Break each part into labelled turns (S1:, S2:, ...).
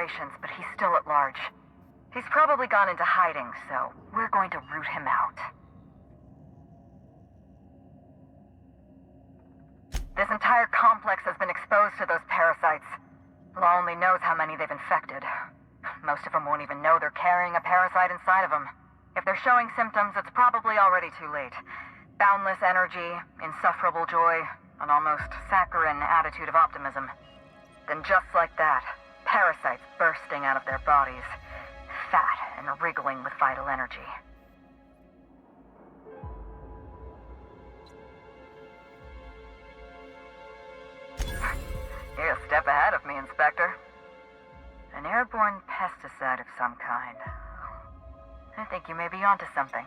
S1: operations, but he's still at large. He's probably gone into hiding, so we're going to root him out. This entire complex has been exposed to those parasites. Law only knows how many they've infected. Most of them won't even know they're carrying a parasite inside of them. If they're showing symptoms, it's probably already too late. Boundless energy, insufferable joy, an almost saccharine attitude of optimism. Then just like that, parasites bursting out of their bodies, fat and wriggling with vital energy. You're a step ahead of me, Inspector. An airborne pesticide of some kind. I think you may be onto something.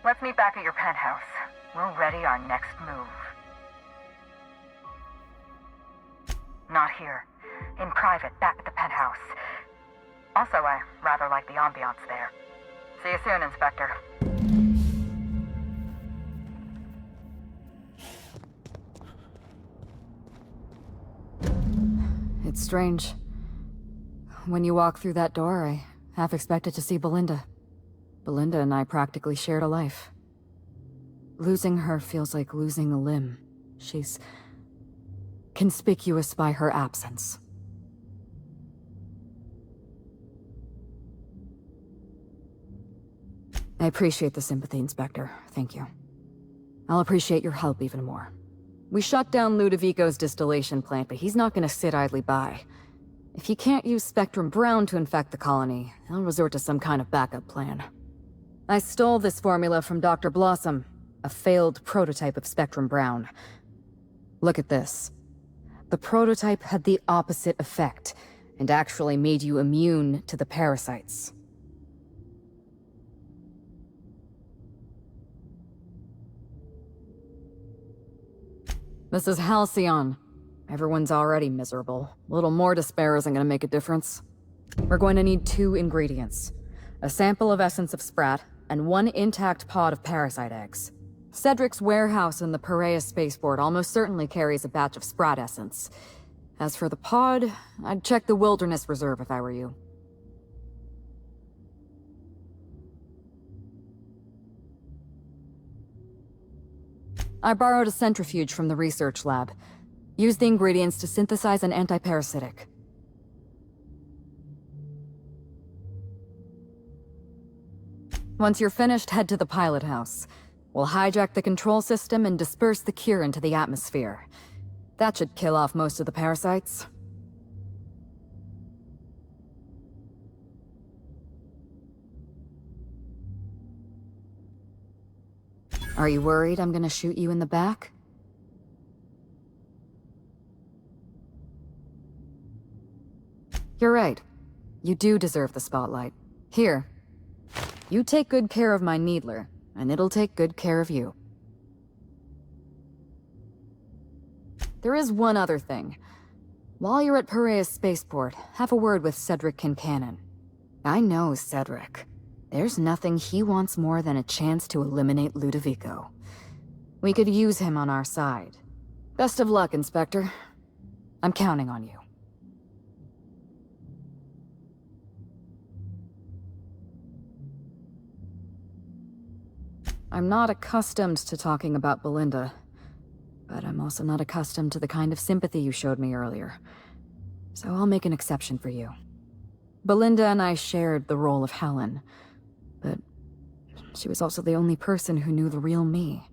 S1: Let's meet back at your penthouse. We'll ready our next move. Not here. In private, back at the penthouse. Also, I rather like the ambiance there. See you soon, Inspector.
S2: It's strange. When you walk through that door, I half expected to see Belinda. Belinda and I practically shared a life. Losing her feels like losing a limb. She's conspicuous by her absence. I appreciate the sympathy, Inspector. Thank you. I'll appreciate your help even more. We shut down Ludovico's distillation plant, but he's not gonna sit idly by. If he can't use Spectrum Brown to infect the colony, he'll resort to some kind of backup plan. I stole this formula from Dr. Blossom, a failed prototype of Spectrum Brown. Look at this. The prototype had the opposite effect, and actually made you immune to the parasites. This is Halcyon. Everyone's already miserable. A little more despair isn't gonna make a difference. We're going to need 2 ingredients. A sample of essence of Sprat, and 1 intact pod of parasite eggs. Cedric's warehouse in the Perea spaceport almost certainly carries a batch of Sprat essence. As for the pod, I'd check the Wilderness Reserve if I were you. I borrowed a centrifuge from the research lab. Use the ingredients to synthesize an antiparasitic. Once you're finished, head to the pilot house. We'll hijack the control system and disperse the cure into the atmosphere. That should kill off most of the parasites. Are you worried I'm gonna shoot you in the back? You're right. You do deserve the spotlight. Here. You take good care of my Needler, and it'll take good care of you. There is one other thing. While you're at Perea's spaceport, have a word with Cedric Kincannon. I know Cedric. There's nothing he wants more than a chance to eliminate Ludovico. We could use him on our side. Best of luck, Inspector. I'm counting on you. I'm not accustomed to talking about Belinda, but I'm also not accustomed to the kind of sympathy you showed me earlier. So I'll make an exception for you. Belinda and I shared the role of Helen, but she was also the only person who knew the real me.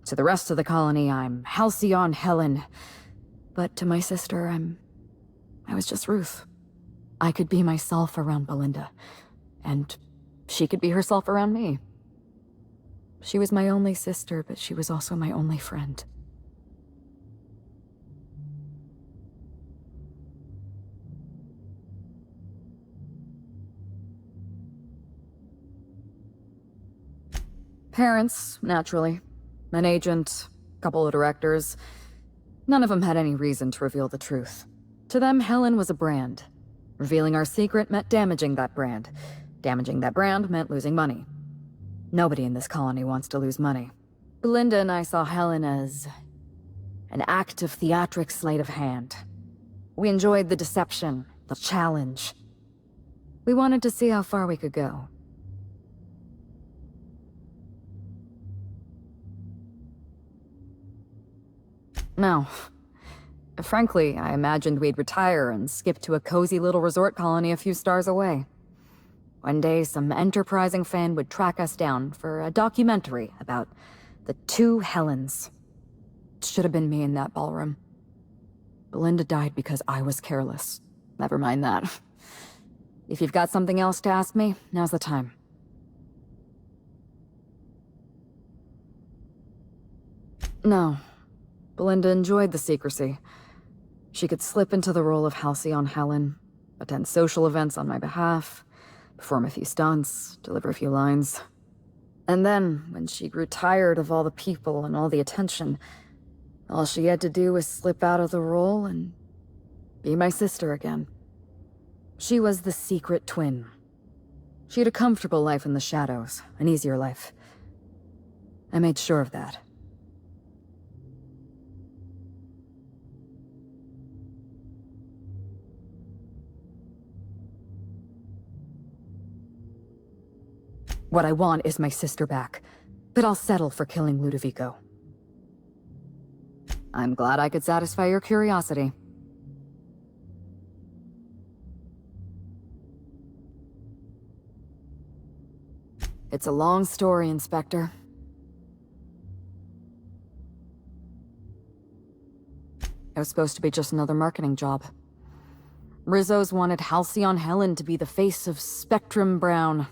S2: To the rest of the colony, I'm Halcyon Helen, but to my sister, I was just Ruth. I could be myself around Belinda, and she could be herself around me. She was my only sister, but she was also my only friend. Parents, naturally. An agent, a couple of directors. None of them had any reason to reveal the truth. To them, Helen was a brand. Revealing our secret meant damaging that brand. Damaging that brand meant losing money. Nobody in this colony wants to lose money. Belinda and I saw Helen as an act of theatric sleight of hand. We enjoyed the deception, the challenge. We wanted to see how far we could go. No. Frankly, I imagined we'd retire and skip to a cozy little resort colony a few stars away. One day, some enterprising fan would track us down for a documentary about the two Helens. It should have been me in that ballroom. Belinda died because I was careless. Never mind that. If you've got something else to ask me, now's the time. No. Belinda enjoyed the secrecy. She could slip into the role of Halcyon Helen, attend social events on my behalf, perform a few stunts, deliver a few lines. And then, when she grew tired of all the people and all the attention, all she had to do was slip out of the role and be my sister again. She was the secret twin. She had a comfortable life in the shadows, an easier life. I made sure of that. What I want is my sister back, but I'll settle for killing Ludovico. I'm glad I could satisfy your curiosity. It's a long story, Inspector. It was supposed to be just another marketing job. Rizzo's wanted Halcyon Helen to be the face of Spectrum Brown.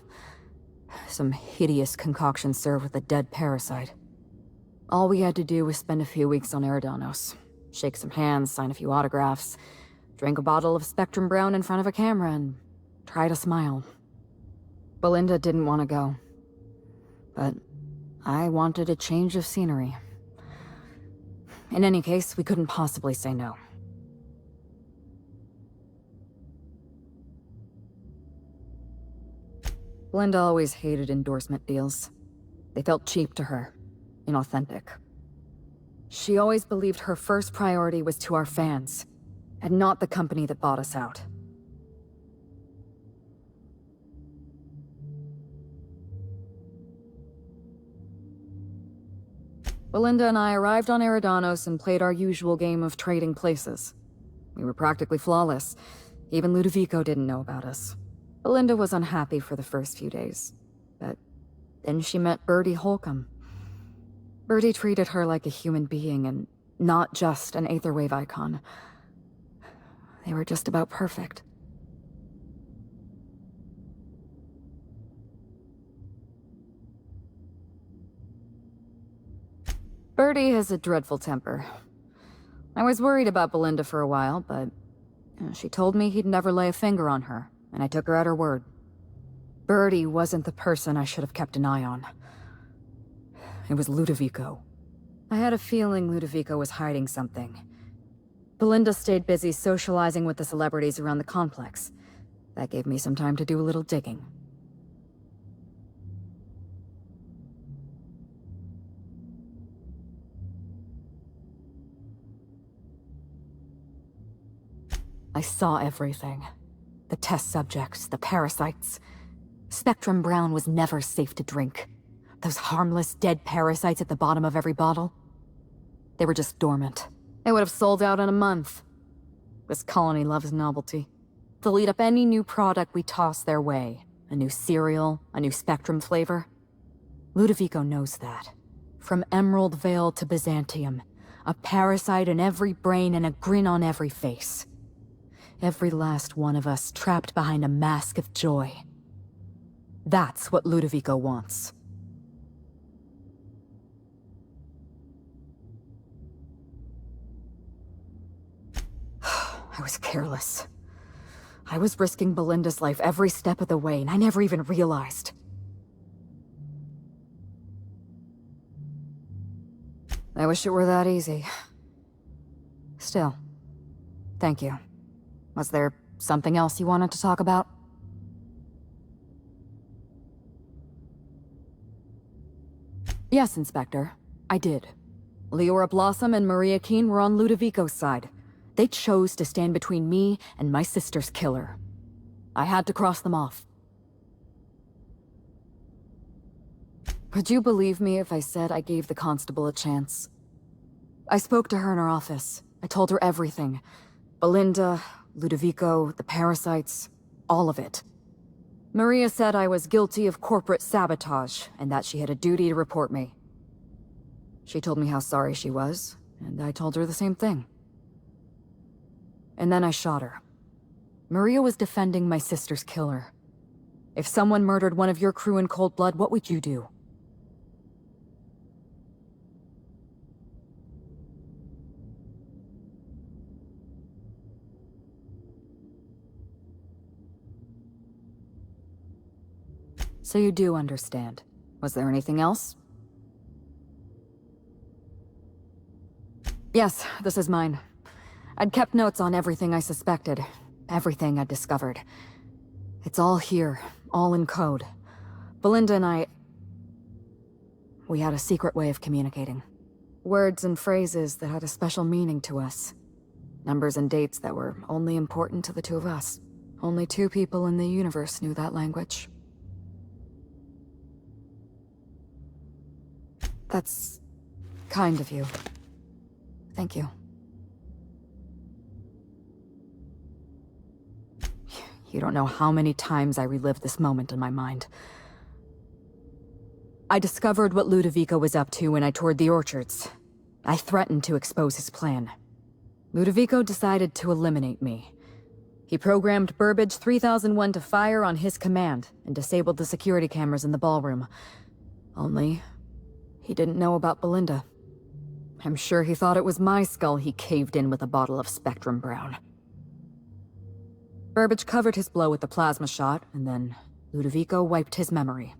S2: Some hideous concoction served with a dead parasite. All we had to do was spend a few weeks on Eridanos, shake some hands, sign a few autographs, drink a bottle of Spectrum Brown in front of a camera, and try to smile. Belinda didn't want to go, but I wanted a change of scenery. In any case, we couldn't possibly say no. Belinda always hated endorsement deals. They felt cheap to her, inauthentic. She always believed her first priority was to our fans, and not the company that bought us out. Belinda and I arrived on Eridanos and played our usual game of trading places. We were practically flawless. Even Ludovico didn't know about us. Belinda was unhappy for the first few days, but then she met Bertie Holcomb. Bertie treated her like a human being and not just an Aetherwave icon. They were just about perfect. Bertie has a dreadful temper. I was worried about Belinda for a while, but she told me he'd never lay a finger on her, and I took her at her word. Bertie wasn't the person I should have kept an eye on. It was Ludovico. I had a feeling Ludovico was hiding something. Belinda stayed busy socializing with the celebrities around the complex. That gave me some time to do a little digging. I saw everything. The test subjects, the parasites. Spectrum Brown was never safe to drink. Those harmless, dead parasites at the bottom of every bottle. They were just dormant. They would have sold out in a month. This colony loves novelty. They'll eat up any new product we toss their way. A new cereal, a new Spectrum flavor. Ludovico knows that. From Emerald Vale to Byzantium. A parasite in every brain and a grin on every face. Every last one of us trapped behind a mask of joy. That's what Ludovico wants. I was careless. I was risking Belinda's life every step of the way, and I never even realized. I wish it were that easy. Still, thank you. Was there something else you wanted to talk about? Yes, Inspector. I did. Leora Blossom and Maria Keene were on Ludovico's side. They chose to stand between me and my sister's killer. I had to cross them off. Would you believe me if I said I gave the constable a chance? I spoke to her in her office. I told her everything. Belinda, Ludovico, the parasites, all of it. Maria said I was guilty of corporate sabotage, and that she had a duty to report me. She told me how sorry she was, and I told her the same thing. And then I shot her. Maria was defending my sister's killer. If someone murdered one of your crew in cold blood, what would you do? So you do understand. Was there anything else? Yes, this is mine. I'd kept notes on everything I suspected, everything I'd discovered. It's all here, all in code. Belinda and we had a secret way of communicating. Words and phrases that had a special meaning to us. Numbers and dates that were only important to the two of us. Only 2 people in the universe knew that language. That's kind of you. Thank you. You don't know how many times I relived this moment in my mind. I discovered what Ludovico was up to when I toured the orchards. I threatened to expose his plan. Ludovico decided to eliminate me. He programmed Burbage 3001 to fire on his command and disabled the security cameras in the ballroom. Only, he didn't know about Belinda. I'm sure he thought it was my skull he caved in with a bottle of Spectrum Brown. Burbage covered his blow with the plasma shot, and then Ludovico wiped his memory.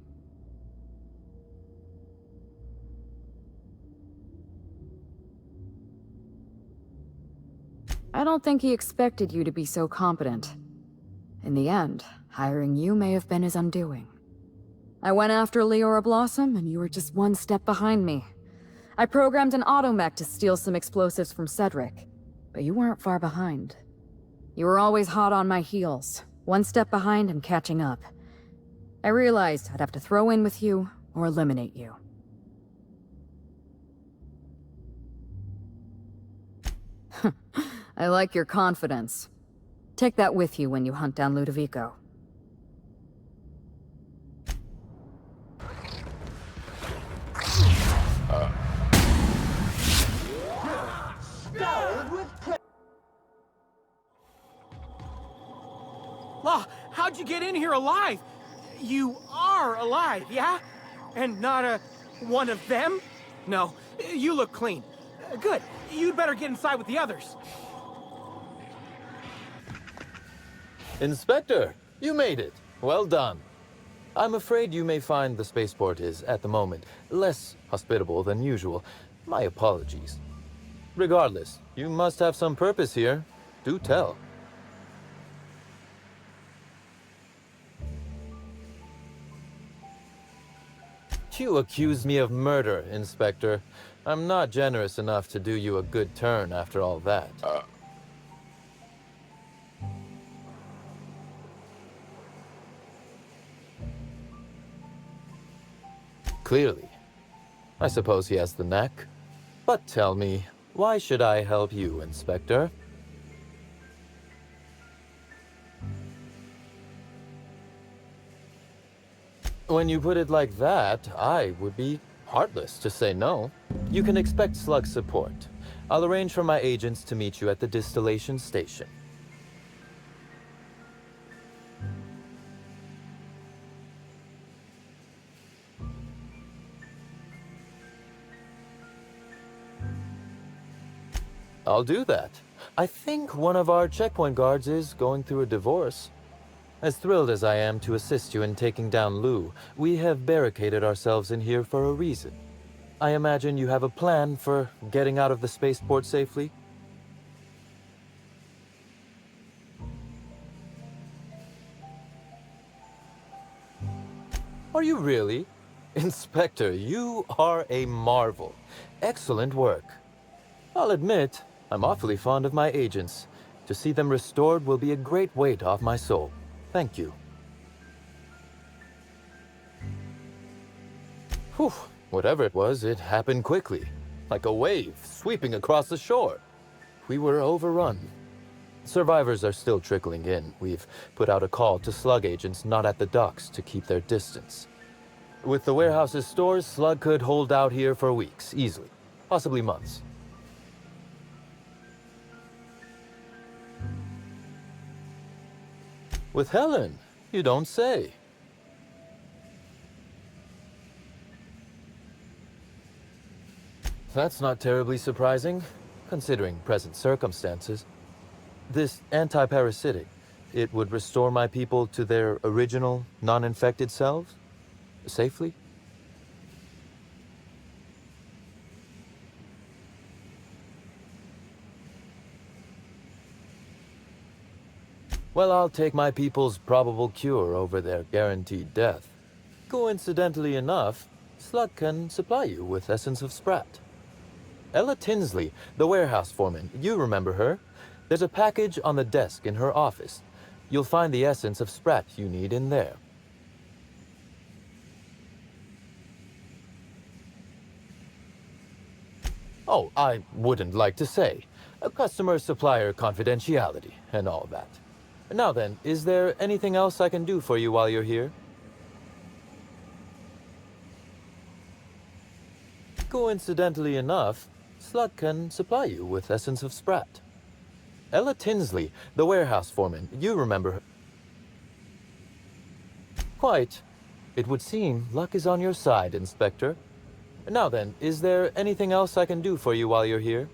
S2: I don't think he expected you to be so competent. In the end, hiring you may have been his undoing. I went after Leora Blossom, and you were just 1 step behind me. I programmed an automech to steal some explosives from Cedric, but you weren't far behind. You were always hot on my heels, 1 step behind and catching up. I realized I'd have to throw in with you or eliminate you. I like your confidence. Take that with you when you hunt down Ludovico.
S3: Law, how'd you get in here alive? You are alive, yeah? And not one of them? No, you look clean. Good. You'd better get inside with the others.
S4: Inspector, you made it. Well done. I'm afraid you may find the spaceport is, at the moment, less hospitable than usual. My apologies. Regardless, you must have some purpose here. Do tell. You accuse me of murder, Inspector. I'm not generous enough to do you a good turn after all that. Clearly. I suppose he has the knack. But tell me, why should I help you, Inspector? When you put it like that, I would be heartless to say no. You can expect slug support. I'll arrange for my agents to meet you at the distillation station. I'll do that. I think one of our checkpoint guards is going through a divorce. As thrilled as I am to assist you in taking down Lou, we have barricaded ourselves in here for a reason. I imagine you have a plan for getting out of the spaceport safely? Are you really? Inspector, you are a marvel. Excellent work. I'll admit, I'm awfully fond of my agents. To see them restored will be a great weight off my soul. Thank you. Whew, whatever it was, it happened quickly. Like a wave sweeping across the shore. We were overrun. Survivors are still trickling in. We've put out a call to slug agents not at the docks to keep their distance. With the warehouse's stores, slug could hold out here for weeks, easily. Possibly months. With Helen? You don't say. That's not terribly surprising, considering present circumstances. This anti-parasitic, it would restore my people to their original, non-infected selves? Safely? Well, I'll take my people's probable cure over their guaranteed death. Coincidentally enough, Slug can supply you with Essence of Sprat. Ella Tinsley, the warehouse foreman, you remember her? There's a package on the desk in her office. You'll find the Essence of Sprat you need in there. Oh, I wouldn't like to say. A customer-supplier confidentiality and all that. Now then, is there anything else I can do for you while you're here? Coincidentally enough, Slug can supply you with Essence of Sprat. Ella Tinsley, the warehouse foreman, you remember her? Quite. It would seem luck is on your side, Inspector. Now then, is there anything else I can do for you while you're here?